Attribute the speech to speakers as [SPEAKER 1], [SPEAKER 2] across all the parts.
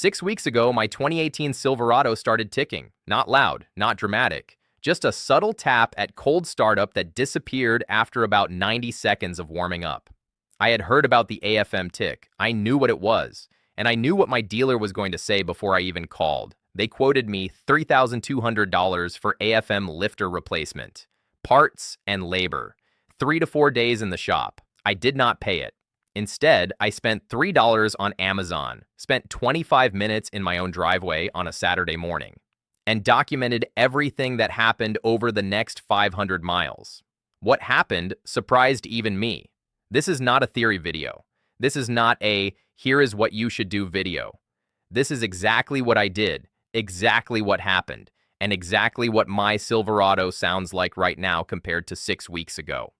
[SPEAKER 1] 6 weeks ago, my 2018 Silverado started ticking. Not loud, not dramatic. Just a subtle tap at cold startup that disappeared after about 90 seconds of warming up. I had heard about the AFM tick. I knew what it was. And I knew what my dealer was going to say before I even called. They quoted me $3,200 for AFM lifter replacement. Parts and labor. 3 to 4 days in the shop. I did not pay it. Instead, I spent $3 on Amazon, spent 25 minutes in my own driveway on a Saturday morning, and documented everything that happened over the next 500 miles. What happened surprised even me. This is not a theory video. This is not a here is what you should do video. This is exactly what I did, exactly what happened, and exactly what my Silverado sounds like right now compared to 6 weeks ago.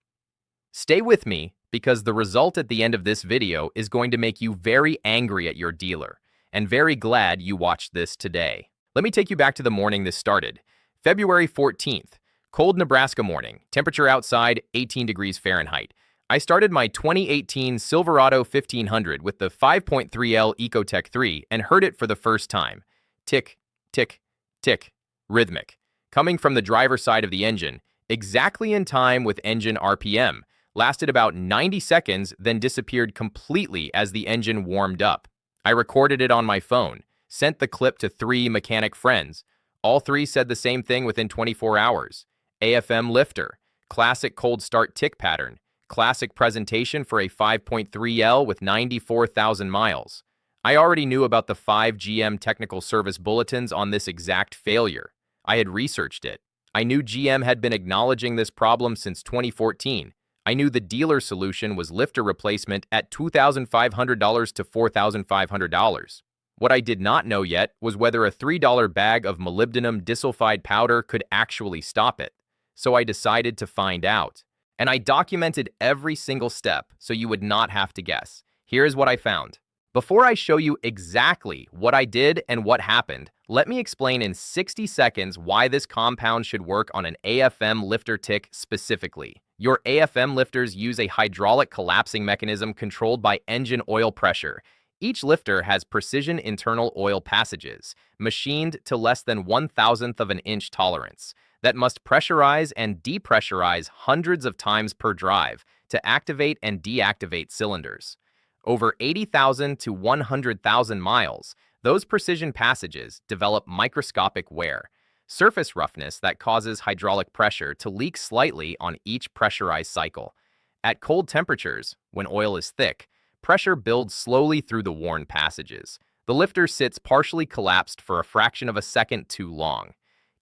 [SPEAKER 1] Stay with me, because the result at the end of this video is going to make you very angry at your dealer, and very glad you watched this today. Let me take you back to the morning this started. February 14th, cold Nebraska morning, temperature outside 18 degrees Fahrenheit. I started my 2018 Silverado 1500 with the 5.3L Ecotech 3 and heard it for the first time. Tick, tick, tick, rhythmic, coming from the driver's side of the engine, exactly in time with engine RPM. Lasted about 90 seconds, then disappeared completely as the engine warmed up. I recorded it on my phone, sent the clip to 3 mechanic friends. All 3 said the same thing within 24 hours. AFM lifter, classic cold start tick pattern, classic presentation for a 5.3L with 94,000 miles. I already knew about the 5 GM technical service bulletins on this exact failure. I had researched it. I knew GM had been acknowledging this problem since 2014. I knew the dealer solution was lifter replacement at $2,500 to $4,500. What I did not know yet was whether a $3 bag of molybdenum disulfide powder could actually stop it. So I decided to find out. And I documented every single step so you would not have to guess. Here is what I found. Before I show you exactly what I did and what happened, let me explain in 60 seconds why this compound should work on an AFM lifter tick specifically. Your AFM lifters use a hydraulic collapsing mechanism controlled by engine oil pressure. Each lifter has precision internal oil passages, machined to less than 1/1000th of an inch tolerance, that must pressurize and depressurize hundreds of times per drive to activate and deactivate cylinders. Over 80,000 to 100,000 miles, those precision passages develop microscopic wear, surface roughness that causes hydraulic pressure to leak slightly on each pressurized cycle. At cold temperatures, when oil is thick, pressure builds slowly through the worn passages. The lifter sits partially collapsed for a fraction of a second too long.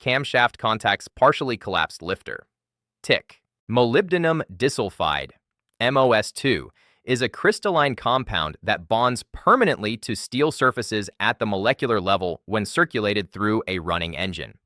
[SPEAKER 1] Camshaft contacts partially collapsed lifter. Tick. Molybdenum disulfide, MOS2, is a crystalline compound that bonds permanently to steel surfaces at the molecular level when circulated through a running engine.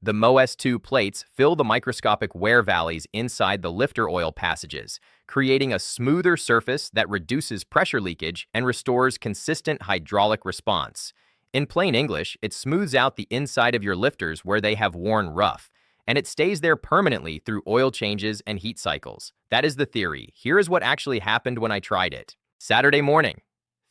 [SPEAKER 1] The MOS2 plates fill the microscopic wear valleys inside the lifter oil passages, creating a smoother surface that reduces pressure leakage and restores consistent hydraulic response. In plain English, it smooths out the inside of your lifters where they have worn rough, and it stays there permanently through oil changes and heat cycles. That is the theory. Here is what actually happened when I tried it. Saturday morning,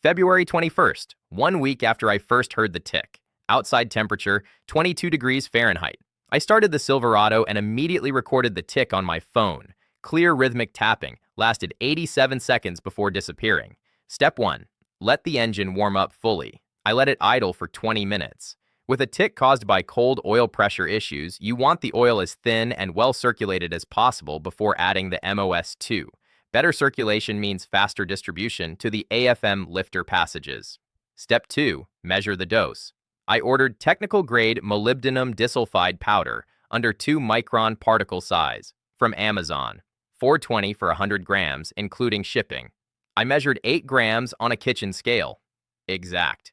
[SPEAKER 1] February 21st, 1 week after I first heard the tick. Outside temperature, 22 degrees Fahrenheit. I started the Silverado and immediately recorded the tick on my phone. Clear rhythmic tapping, lasted 87 seconds before disappearing. Step 1. Let the engine warm up fully. I let it idle for 20 minutes. With a tick caused by cold oil pressure issues, you want the oil as thin and well circulated as possible before adding the MOS2. Better circulation means faster distribution to the AFM lifter passages. Step 2. Measure the dose. I ordered technical-grade molybdenum disulfide powder under 2-micron particle size from Amazon, $4.20 for 100 grams, including shipping. I measured 8 grams on a kitchen scale. Exact.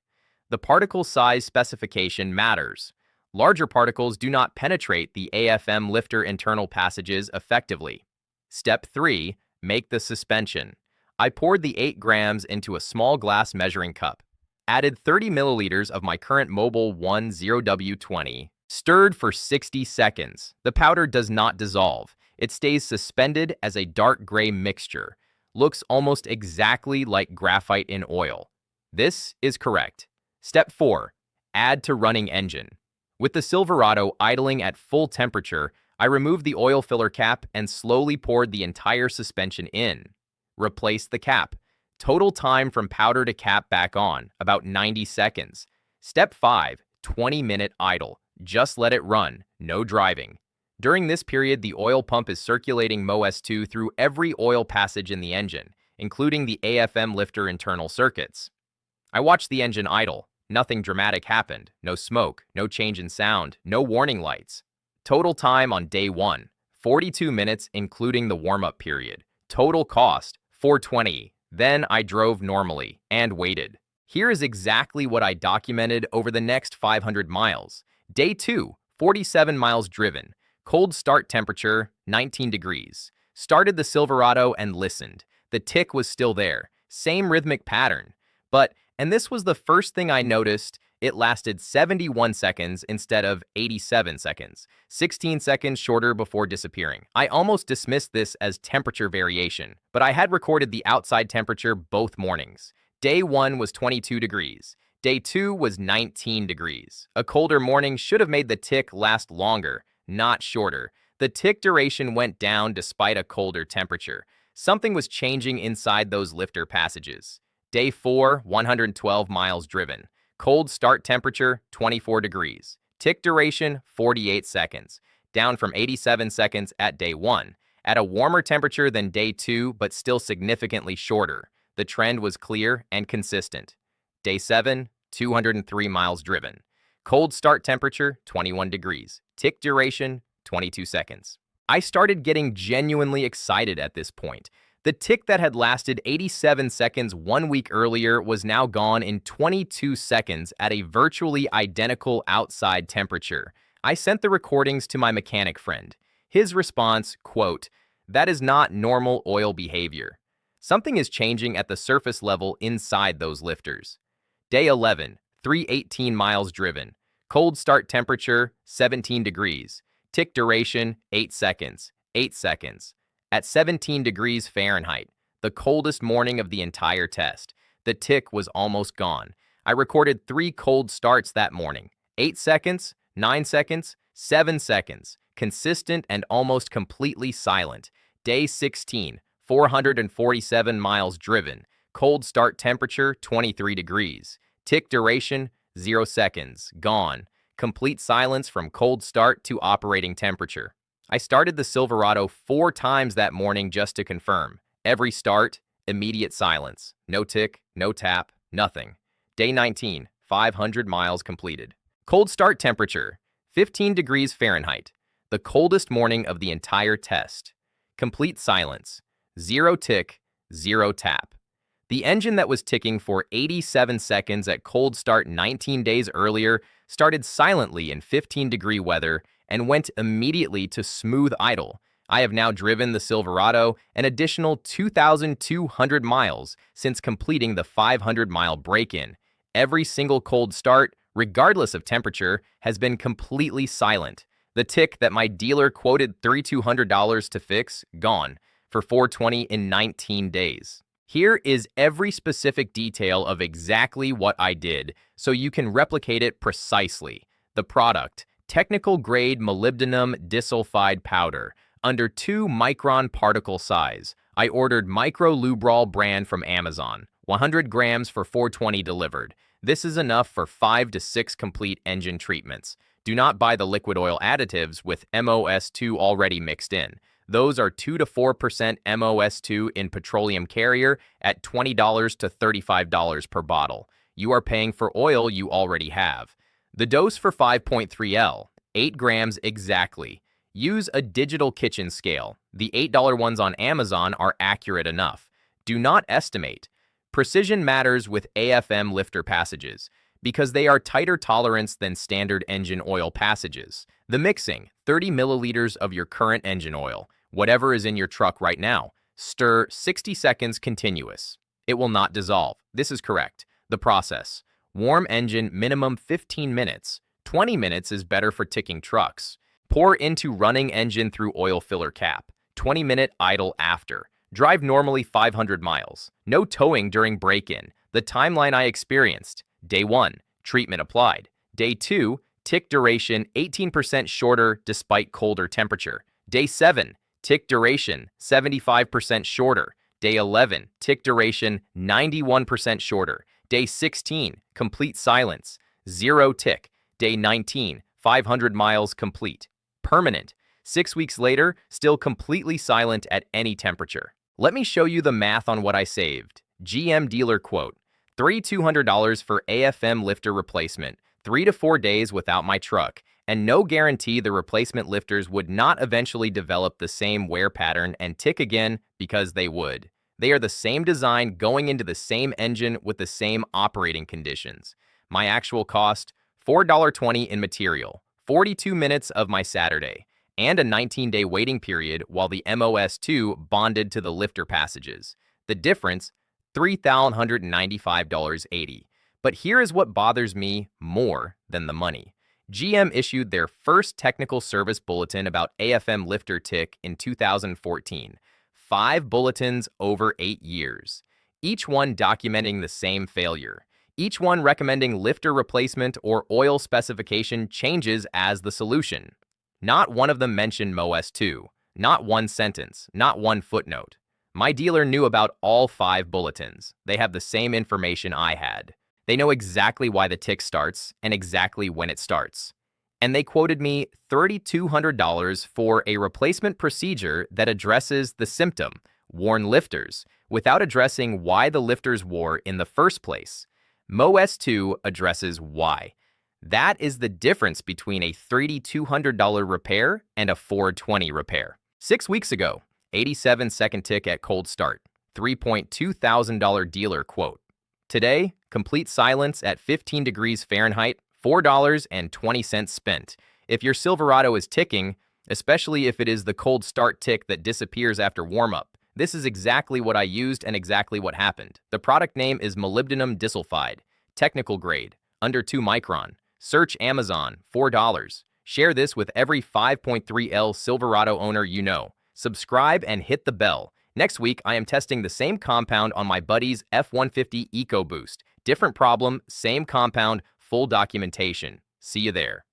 [SPEAKER 1] The particle size specification matters. Larger particles do not penetrate the AFM lifter internal passages effectively. Step 3. Make the suspension. I poured the 8 grams into a small glass measuring cup, added 30 milliliters of my current Mobil 10W20, stirred for 60 seconds. The powder does not dissolve. It stays suspended as a dark gray mixture. Looks almost exactly like graphite in oil. This is correct. Step 4. Add to running engine. With the Silverado idling at full temperature, I removed the oil filler cap and slowly poured the entire suspension in. Replace the cap. Total time from powder to cap back on, about 90 seconds. Step 5. 20-minute idle. Just let it run, no driving. During this period, the oil pump is circulating MOS2 through every oil passage in the engine, including the AFM lifter internal circuits. I watched the engine idle. Nothing dramatic happened. No smoke, no change in sound, no warning lights. Total time on day 1, 42 minutes including the warm-up period. Total cost, $420. Then I drove normally and waited. Here is exactly what I documented over the next 500 miles. Day 2, 47 miles driven. Cold start temperature, 19 degrees. Started the Silverado and listened. The tick was still there. Same rhythmic pattern. But, and this was the first thing I noticed, it lasted 71 seconds instead of 87 seconds, 16 seconds shorter before disappearing. I almost dismissed this as temperature variation, but I had recorded the outside temperature both mornings. Day 1 was 22 degrees. Day 2 was 19 degrees. A colder morning should have made the tick last longer, not shorter. The tick duration went down despite a colder temperature. Something was changing inside those lifter passages. Day 4, 112 miles driven. Cold start temperature, 24 degrees. Tick duration, 48 seconds. Down from 87 seconds at day 1. At a warmer temperature than day 2, but still significantly shorter. The trend was clear and consistent. Day 7, 203 miles driven. Cold start temperature, 21 degrees. Tick duration, 22 seconds. I started getting genuinely excited at this point. The tick that had lasted 87 seconds 1 week earlier was now gone in 22 seconds at a virtually identical outside temperature. I sent the recordings to my mechanic friend. His response, quote, "That is not normal oil behavior. Something is changing at the surface level inside those lifters." Day 11, 318 miles driven. Cold start temperature, 17 degrees. Tick duration, 8 seconds. 8 seconds. At 17 degrees Fahrenheit, the coldest morning of the entire test, the tick was almost gone. I recorded 3 cold starts that morning. 8 seconds, 9 seconds, 7 seconds. Consistent and almost completely silent. Day 16, 447 miles driven. Cold start temperature, 23 degrees. Tick duration, 0 seconds. Gone. Complete silence from cold start to operating temperature. I started the Silverado 4 times that morning just to confirm. Every start, immediate silence. No tick, no tap, nothing. Day 19, 500 miles completed. Cold start temperature, 15 degrees Fahrenheit. The coldest morning of the entire test. Complete silence. 0 tick, 0 tap. The engine that was ticking for 87 seconds at cold start 19 days earlier started silently in 15-degree weather and went immediately to smooth idle. I have now driven the Silverado an additional 2,200 miles since completing the 500-mile break-in. Every single cold start, regardless of temperature, has been completely silent. The tick that my dealer quoted $3,200 to fix, gone, for $420 in 19 days. Here is every specific detail of exactly what I did, so you can replicate it precisely. The product, technical grade molybdenum disulfide powder, under 2-micron particle size. I ordered Micro Lubrol brand from Amazon, 100 grams for $420 delivered. This is enough for 5 to 6 complete engine treatments. Do not buy the liquid oil additives with MOS2 already mixed in. Those are 2 to 4% MOS2 in petroleum carrier at $20 to $35 per bottle. You are paying for oil you already have. The dose for 5.3 L, 8 grams exactly. Use a digital kitchen scale. The $8 ones on Amazon are accurate enough. Do not estimate. Precision matters with AFM lifter passages because they are tighter tolerance than standard engine oil passages. The mixing, 30 milliliters of your current engine oil, whatever is in your truck right now. Stir 60 seconds continuous. It will not dissolve. This is correct. The process. Warm engine minimum 15 minutes. 20 minutes is better for ticking trucks. Pour into running engine through oil filler cap. 20-minute idle after. Drive normally 500 miles. No towing during break-in. The timeline I experienced. Day 1, treatment applied. Day 2, tick duration 18% shorter despite colder temperature. Day 7, tick duration 75% shorter. Day 11, tick duration 91% shorter. Day 16, complete silence, 0 tick. Day 19, 500 miles complete. Permanent. 6 weeks later, still completely silent at any temperature. Let me show you the math on what I saved. GM dealer quote, $3,200 for AFM lifter replacement, 3 to 4 days without my truck, and no guarantee the replacement lifters would not eventually develop the same wear pattern and tick again, because they would. They are the same design going into the same engine with the same operating conditions. My actual cost, $4.20 in material, 42 minutes of my Saturday, and a 19-day waiting period while the MOS2 bonded to the lifter passages. The difference, $3,195.80. But here is what bothers me more than the money. GM issued their first technical service bulletin about AFM lifter tick in 2014. 5 bulletins over 8 years, each one documenting the same failure, each one recommending lifter replacement or oil specification changes as the solution. Not one of them mentioned MOS2, not one sentence, not one footnote. My dealer knew about all 5 bulletins. They have the same information I had. They know exactly why the tick starts and exactly when it starts. And they quoted me $3,200 for a replacement procedure that addresses the symptom, worn lifters, without addressing why the lifters wore in the first place. MOS2 addresses why. That is the difference between a $3,200 repair and a $420 repair. 6 weeks ago, 87-second tick at cold start, $3,200 dealer quote. Today, complete silence at 15 degrees Fahrenheit, $4.20 spent. If your Silverado is ticking, especially if it is the cold start tick that disappears after warm-up, this is exactly what I used and exactly what happened. The product name is Molybdenum Disulfide, technical grade, under 2 micron. Search Amazon, $4. Share this with every 5.3L Silverado owner you know. Subscribe and hit the bell. Next week, I am testing the same compound on my buddy's F-150 EcoBoost. Different problem, same compound, full documentation. See you there.